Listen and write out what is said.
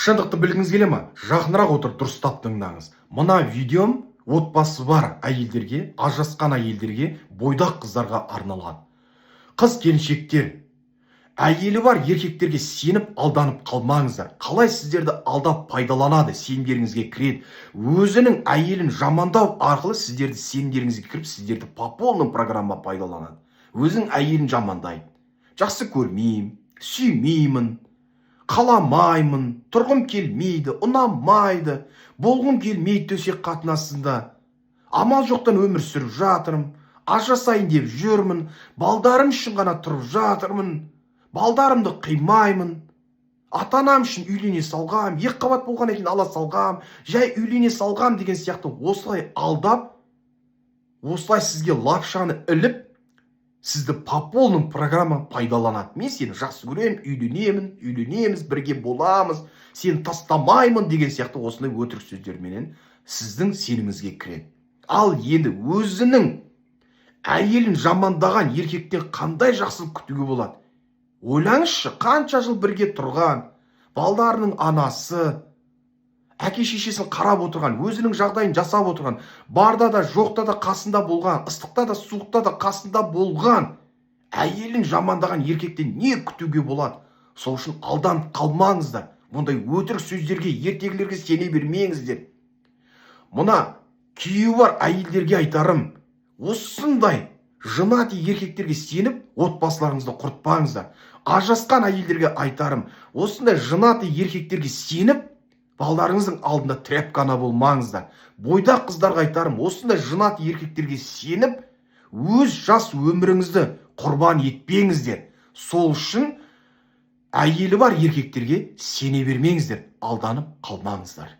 Шындықты білгіңіз келе ма? Жақынырақ отырып дұрыстап тыңдаңыз. Мына видеом отбасы бар әйелдерге, ажырасқан әйелдерге, бойдақ қыздарға арналған. Қыз келіншектер, әйелі бар еркектерге сеніп алданып қалмаңыздар. Қалай сіздерді алдап пайдаланады, сенімдеріңізге кіреді. Өзінің әйелін жамандау арқылы сіздерді сенімдеріңізге кіріп, сіздерді по полным программа пайдаланады. Өзінің әйелін жамандайды. Жақсы көрмеймін, сүймеймін, қаламаймын, тұрғым келмейді, ұнамайды, болғым келмейді төсек қатынасында. Амал жоқтан өмір сүріп жатырмын, ажырасайын деп жүрмін, балдарым үшін ғана тұрып жатырмын, балдарымды қимаймын, ата-анам үшін үйлене салғам, екі қабат болған екен ала салғам, жай үйлене салғам деген сияқты осылай алдап, осылай сізге лапшаны іліп, сізді по полным программа пайдаланады. Мен сені жақсы көремін, үйленеміз, бірге боламыз, сені тастамаймын деген сияқты осындай өтірік сөздерменен сіздің сеніміңізге кіреді. Ал енді өзінің әйелін жамандаған еркектен қандай жақсылық күтуге болады? Ойлаңызшы, қанша жыл бірге тұрған, балдарының анасы, әке шешесін қарап отырған, өзінің жағдайын жасап отырған, барда да жоқта да қасында болған, ыстықта да суықта да қасында болған әйелін жамандаған еркектен не күтуге болады? Сол үшін алданып қалмаңыздар. Мұндай өтірік сөздерге, ертегілерге сене бермеңіздер. Мына күйеуі бар әйелдерге айтарым, осындай жынати еркектерге сеніп, отбасыларыңызды құртпаңыздар. Ажырасқан әйелдерге айтарым, осындай жынати еркектерге сеніп, балдарыңыздың алдында тряпкана болмаңыздар. Бойдақ қыздарға айтарым, осындай жынати еркектерге сеніп, өз жас өміріңізді құрбан етпеңіздер. Сол үшін әйелі бар еркектерге сене бермеңіздер, алданып қалмаңыздар.